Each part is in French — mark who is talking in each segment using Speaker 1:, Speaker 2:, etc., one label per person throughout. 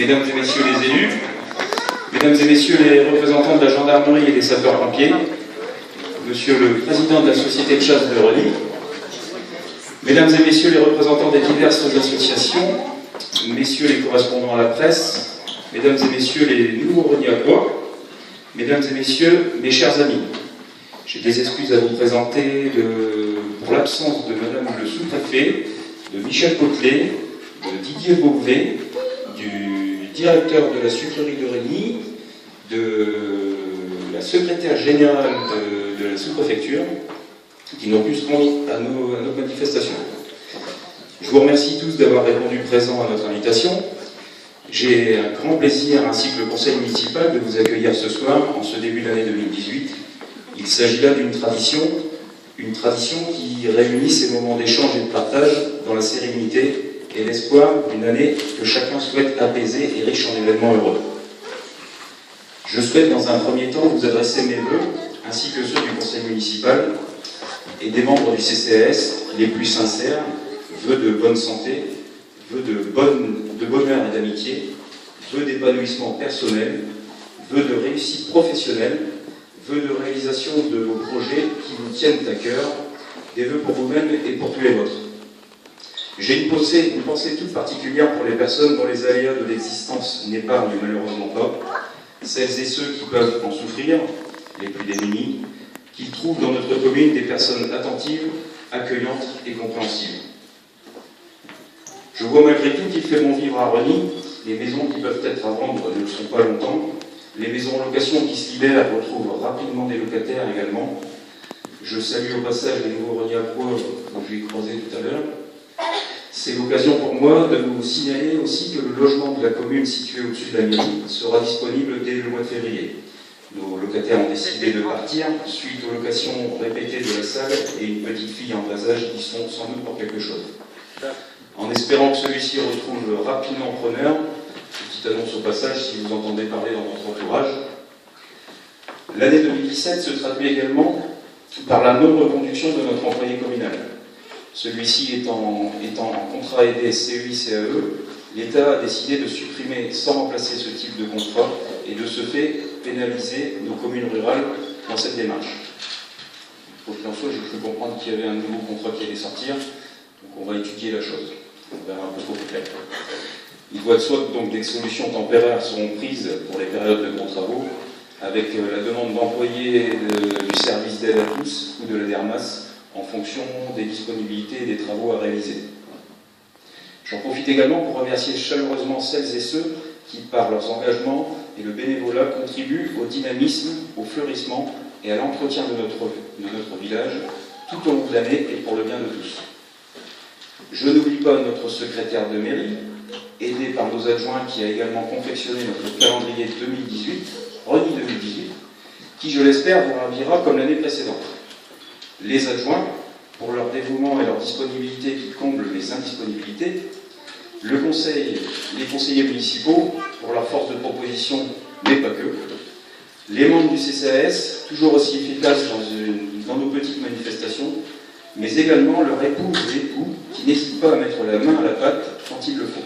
Speaker 1: Mesdames et messieurs les élus, mesdames et messieurs les représentants de la gendarmerie et des sapeurs-pompiers, monsieur le président de la société de chasse de Reny, mesdames et messieurs les représentants des diverses associations, messieurs les correspondants à la presse, mesdames et messieurs les nouveaux Renyacois, mesdames et messieurs mes chers amis, j'ai des excuses à vous présenter pour l'absence de madame le sous-préfet, de Michel Potelet, de Didier Beauvais, du directeur de la sucrerie de Reny, de la secrétaire générale de la sous-préfecture, qui n'ont pu se rendre à nos manifestations. Je vous remercie tous d'avoir répondu présent à notre invitation. J'ai un grand plaisir, ainsi que le conseil municipal, de vous accueillir ce soir, en ce début d'année 2018. Il s'agit là d'une tradition qui réunit ces moments d'échange et de partage dans la sérénité et l'espoir d'une année que chacun souhaite apaisée et riche en événements heureux. Je souhaite dans un premier temps vous adresser mes vœux, ainsi que ceux du conseil municipal et des membres du CCAS les plus sincères, vœux de bonne santé, vœux de bonheur et d'amitié, vœux d'épanouissement personnel, vœux de réussite professionnelle, vœux de réalisation de vos projets qui vous tiennent à cœur, des vœux pour vous-même et pour tous les vôtres. J'ai une pensée toute particulière pour les personnes dont les aléas de l'existence n'épargnent malheureusement pas, celles et ceux qui peuvent en souffrir, les plus démunis, qui trouvent dans notre commune des personnes attentives, accueillantes et compréhensives. Je vois malgré tout qu'il fait bon vivre à Reny, les maisons qui peuvent être à vendre ne le sont pas longtemps, les maisons en location qui se libèrent retrouvent rapidement des locataires également. Je salue au passage les nouveaux Renyacois que j'ai croisés tout à l'heure. C'est l'occasion pour moi de vous signaler aussi que le logement de la commune situé au-dessus de la mairie sera disponible dès le mois de février. Nos locataires ont décidé de partir suite aux locations répétées de la salle et une petite fille en bas âge qui sont sans doute pour quelque chose. En espérant que celui-ci retrouve rapidement preneur, petite annonce au passage si vous entendez parler dans votre entourage. L'année 2017 se traduit également par la non-reconduction de notre employé communal. Celui-ci étant en contrat aidé CEI-CAE, l'État a décidé de supprimer sans remplacer ce type de contrat et de ce fait pénaliser nos communes rurales dans cette démarche. Au qu'il en soit, j'ai cru comprendre qu'il y avait un nouveau contrat qui allait sortir, donc on va étudier la chose. On verra un peu trop clair. Il va de soi que donc des solutions temporaires seront prises pour les périodes de gros travaux, avec la demande d'employés du service d'aide à tous ou de la DERMAS en fonction des disponibilités et des travaux à réaliser. J'en profite également pour remercier chaleureusement celles et ceux qui, par leurs engagements et le bénévolat, contribuent au dynamisme, au fleurissement et à l'entretien de notre village tout au long de l'année et pour le bien de tous. Je n'oublie pas notre secrétaire de mairie, aidé par nos adjoints qui a également confectionné notre calendrier 2018, Reny 2018, qui, je l'espère, vous ravira comme l'année précédente. Les adjoints, pour leur dévouement et leur disponibilité qui comblent les indisponibilités, le conseil, les conseillers municipaux, pour leur force de proposition, mais pas que, les membres du CCAS, toujours aussi efficaces dans nos petites manifestations, mais également leur épouse ou époux, qui n'hésitent pas à mettre la main à la pâte quand il le faut.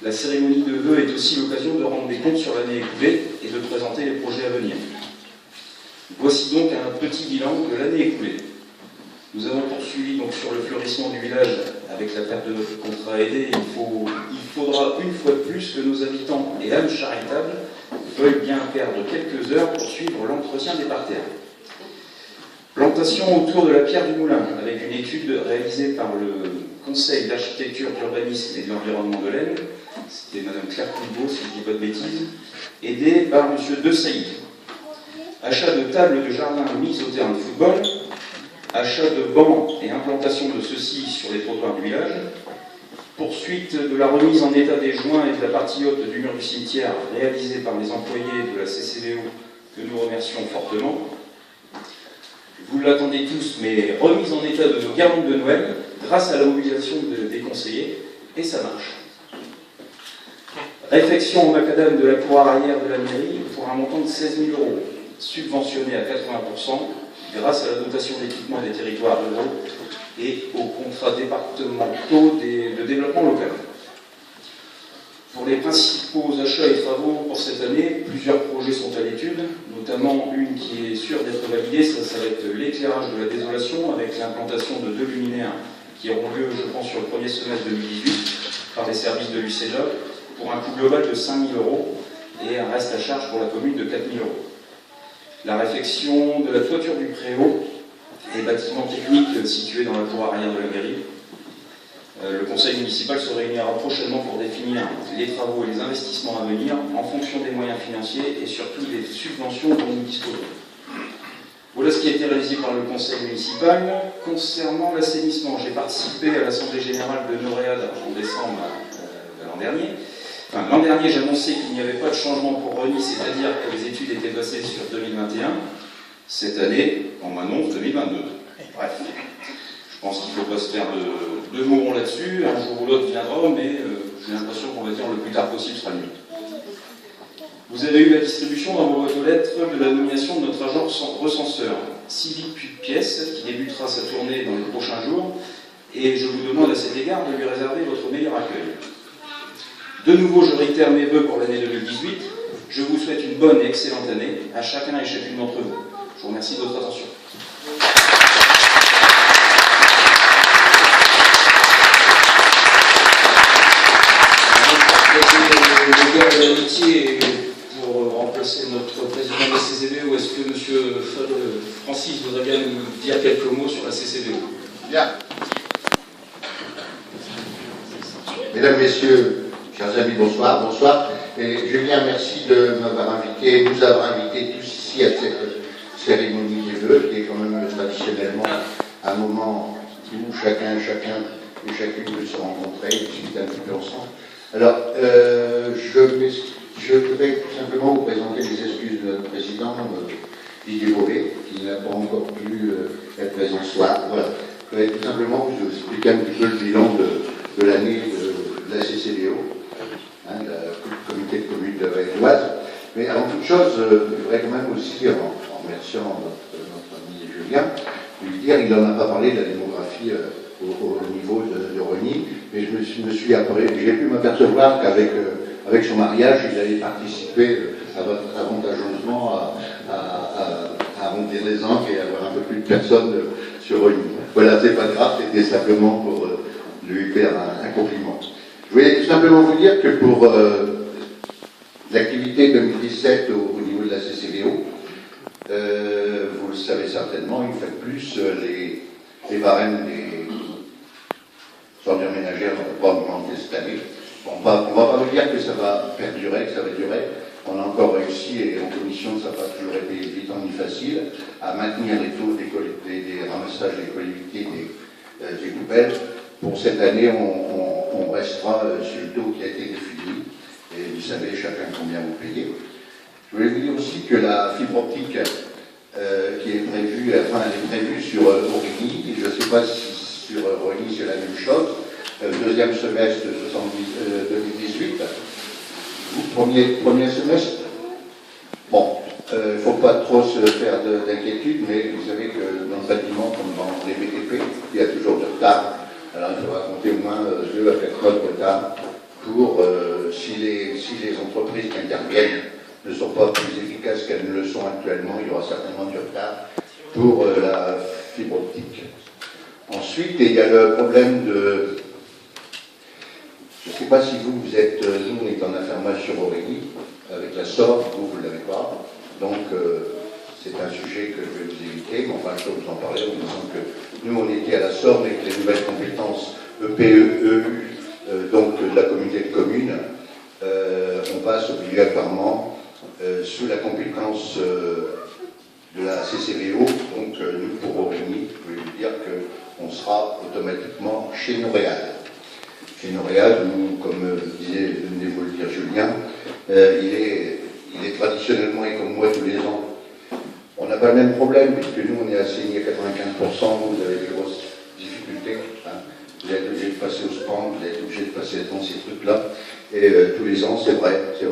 Speaker 1: La cérémonie de vœux est aussi l'occasion de rendre des comptes sur l'année écoulée et de présenter les projets à venir. Voici donc un petit bilan de l'année écoulée. Nous avons poursuivi donc sur le fleurissement du village avec la perte de notre contrat aidé. Il faudra une fois de plus que nos habitants et âmes charitables veuillent bien perdre quelques heures pour suivre l'entretien des parterres. Plantation autour de la pierre du moulin, avec une étude réalisée par le Conseil d'architecture, d'urbanisme et de l'environnement de l'Aisne, c'était Madame Claire Coulbeau, si je ne dis pas de bêtises, aidée par Monsieur De Sailly. Achat de tables de jardin mises au terrain de football, achat de bancs et implantation de ceux-ci sur les trottoirs du village, poursuite de la remise en état des joints et de la partie haute du mur du cimetière réalisée par les employés de la CCVO que nous remercions fortement. Vous l'attendez tous, mais remise en état de nos guirlandes de Noël grâce à la mobilisation des conseillers, et ça marche. Réfection au macadam de la cour arrière de la mairie pour un montant de 16 000 €, subventionné à 80% grâce à la dotation d'équipement des territoires ruraux et aux contrats départementaux de développement local. Pour les principaux achats et travaux pour cette année, plusieurs projets sont à l'étude, notamment une qui est sûre d'être validée, ça va être l'éclairage de la désolation avec l'implantation de 2 luminaires qui auront lieu, je pense, sur le premier semestre 2018 par les services de l'UCEDA pour un coût global de 5 000 € et un reste à charge pour la commune de 4 000 €. La réfection de la toiture du préau et bâtiments techniques situés dans la cour arrière de la mairie. Le conseil municipal se réunira prochainement pour définir les travaux et les investissements à venir en fonction des moyens financiers et surtout des subventions dont nous disposons. Voilà ce qui a été réalisé par le conseil municipal. Concernant l'assainissement, j'ai participé à l'assemblée générale de Noréade en décembre de l'an dernier. Enfin, l'an dernier, j'annonçais qu'il n'y avait pas de changement pour Reny, c'est-à-dire que les études étaient passées sur 2021. Cette année, on m'annonce 2022. Bref. Je pense qu'il ne faut pas se faire de mourons là-dessus, un jour ou l'autre viendra, mais j'ai l'impression qu'on va dire le plus tard possible sera mieux. Vous avez eu la distribution dans vos boîtes aux lettres de la nomination de notre agent recenseur, Sylvie Pièce, qui débutera sa tournée dans les prochains jours, et je vous demande à cet égard de lui réserver votre meilleur accueil. De nouveau, je réitère mes vœux pour l'année 2018. Je vous souhaite une bonne et excellente année à chacun et chacune d'entre vous. Je vous remercie de votre attention.
Speaker 2: De l'amitié pour remplacer notre président de la CCV, ou est-ce que M. Francis voudrait bien nous dire quelques mots sur la CCV?
Speaker 3: Bien. Mesdames, Messieurs, chers amis, bonsoir. Bonsoir. Et Julien, merci de m'avoir invité, nous avoir invités tous ici à cette cérémonie des vœux, qui est quand même traditionnellement un moment où chacun et chacune peut se rencontrer, discuter un petit peu ensemble. Alors, je voudrais tout simplement vous présenter les excuses de notre président, Didier Beauvais, qui n'a pas encore pu être présent ce soir. Voilà. Je voudrais tout simplement vous expliquer un petit peu le bilan de l'année de la CCDO, le comité de communes de la Vallée-d'Oise. Mais avant toute chose, je voudrais quand même aussi, en remerciant notre ami Julien, lui dire, il n'en a pas parlé de la démographie au niveau de Reny, mais j'ai pu m'apercevoir qu'avec son mariage, il allait participer avantageusement à arrondir les angles et avoir un peu plus de personnes sur Reny. Voilà, c'est pas grave, c'était simplement pour lui faire un compliment. Je voulais tout simplement vous dire que pour l'activité 2017 au niveau de la CCVO, vous le savez certainement, une fois de plus, les barèmes des ordures ménagères n'ont pas augmenté cette année. On va pas vous dire que ça va perdurer, que ça va durer. On a encore réussi, et en commission, ça n'a pas toujours été évident ni facile, à maintenir les taux des ramassages des collectivités des poubelles. Pour cette année, on restera sur le taux qui a été défini, et vous savez chacun combien vous payez. Je voulais vous dire aussi que la fibre optique qui est prévue, elle est prévue sur Origny, et je ne sais pas si sur Reny c'est la même chose, deuxième semestre 2018, premier semestre. Bon, il ne faut pas trop se faire d'inquiétude, mais vous savez que dans le bâtiment, comme dans les BTP, il y a toujours du retard. Alors il faudra compter au moins 2 à 4 mois de retard pour, si les entreprises qui interviennent ne sont pas plus efficaces qu'elles ne le sont actuellement, il y aura certainement du retard pour la fibre optique. Ensuite, il y a le problème de... Je ne sais pas si vous êtes... Nous, on est en affermage sur Origny, avec la SOR, vous ne l'avez pas. Donc, c'est un sujet que je vais vous éviter, mais enfin, je peux vous en parler en disant que nous, on était à la SOR avec les nouvelles compétences EPE, donc de la communauté de communes. On passe obligatoirement sous la compétence de la CCVO, donc nous, pour Origny, je voulais vous dire qu'on sera automatiquement chez Noréade. Chez Noréade, nous, comme venez vous le dire Julien, il est traditionnellement, et comme moi tous les ans, on n'a pas le même problème, puisque nous, on est assigné à 95%, vous avez de grosses difficultés. Hein. Vous êtes obligé de passer au SPAN, vous êtes obligé de passer dans ces trucs-là. Et tous les ans, c'est vrai, on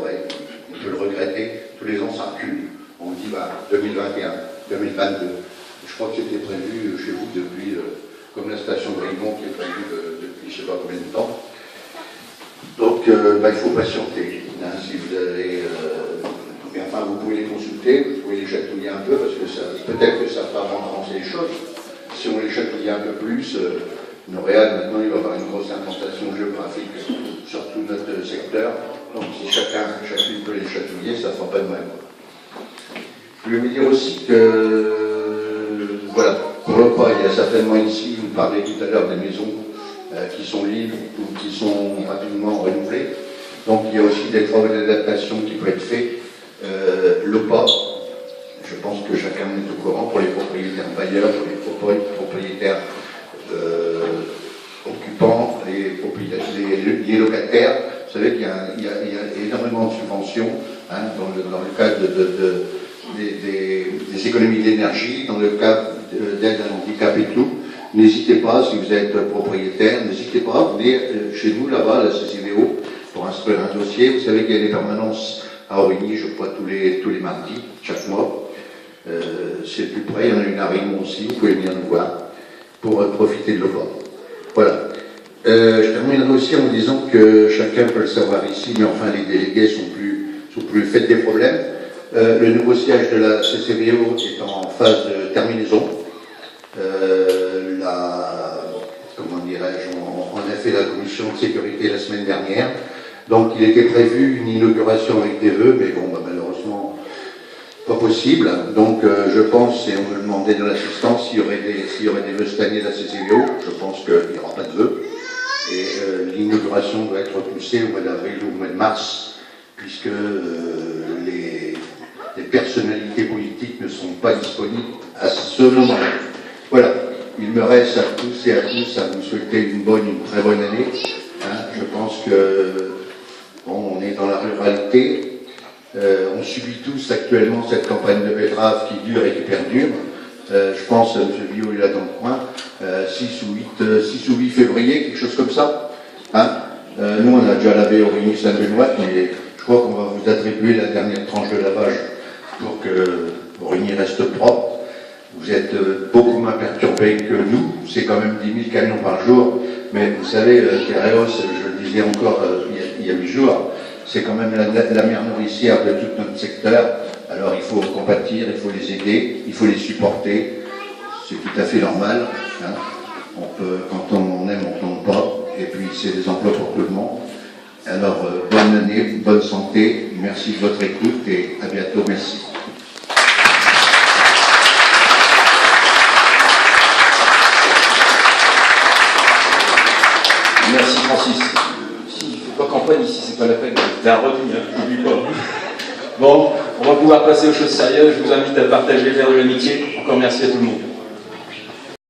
Speaker 3: peut le regretter, tous les ans, ça recule. On dit, 2021, 2022. Je crois que c'était prévu chez vous depuis, comme la station de Raymond qui est prévue depuis je ne sais pas combien de temps. Donc, il faut patienter. Hein, si vous avez, mais enfin, vous pouvez les consulter, vous pouvez les chatouiller un peu, parce que peut-être que ça va avancer les choses. Si on les chatouille un peu plus, Montréal, maintenant, il va y avoir une grosse implantation géographique sur tout notre secteur. Donc, si chacune peut les chatouiller, ça ne fera pas de mal. Je vais vous dire aussi que, voilà, pour le pas, il y a certainement ici, vous parlez tout à l'heure des maisons qui sont libres ou qui sont rapidement renouvelées. Donc, il y a aussi des travaux d'adaptation qui peuvent être faits. L'OPA, je pense que chacun est au courant, pour les propriétaires bailleurs, pour les propriétaires occupants, les locataires. Vous savez qu'il y a énormément de subventions hein, dans le cadre des économies d'énergie, dans le cadre d'aide à l'handicap et tout. N'hésitez pas, si vous êtes propriétaire, n'hésitez pas à venir chez nous, là-bas, à la CCVO, pour instruire un dossier. Vous savez qu'il y a des permanences à Origny, je crois, tous les mardis, chaque mois. C'est le plus près, il y en a une à Raymond aussi, vous pouvez venir nous voir, pour profiter de l'OPA. Voilà. Je terminerai aussi en disant que chacun peut le savoir ici, mais enfin les délégués sont plus faits des problèmes. Le nouveau siège de la CCVO est en phase de terminaison. Comment dirais-je, on a fait la commission de sécurité la semaine dernière. Donc il était prévu une inauguration avec des vœux, mais bon, malheureusement, pas possible. Donc je pense, et on me demandait de l'assistance, s'il y aurait des vœux cette année de la CCVO, je pense qu'il n'y aura pas de vœux. Et l'inauguration doit être repoussée au mois d'avril ou au mois de mars, puisque les personnalités politiques ne sont pas disponibles à ce moment-là. Voilà, il me reste à tous et à tous à vous souhaiter une très bonne année. Hein, je pense que bon, on est dans la ruralité, on subit tous actuellement cette campagne de betterave qui dure et qui perdure. Je pense, M. Villot est là dans le coin, 6 ou 8 février, quelque chose comme ça. Hein, nous, on a déjà lavé Origny Saint-Benoît, mais je crois qu'on va vous attribuer la dernière tranche de lavage pour que Origny reste propre. Vous êtes beaucoup moins perturbés que nous, c'est quand même 10 000 camions par jour, mais vous savez, Kéréos, je le disais encore il y a 8 jours, c'est quand même la mère nourricière de tout notre secteur, alors il faut compatir, il faut les aider, il faut les supporter, c'est tout à fait normal, hein. Quand on aime, on ne tombe pas, et puis c'est des emplois pour tout le monde. Alors, bonne année, bonne santé, merci de votre écoute, et à bientôt, merci.
Speaker 1: Merci Francis. S'il ne faut pas campagne ici, c'est pas la peine. T'as retenu, hein, n'oublie pas. Bon, on va pouvoir passer aux choses sérieuses. Je vous invite à partager vers de l'amitié. Encore merci à tout le monde.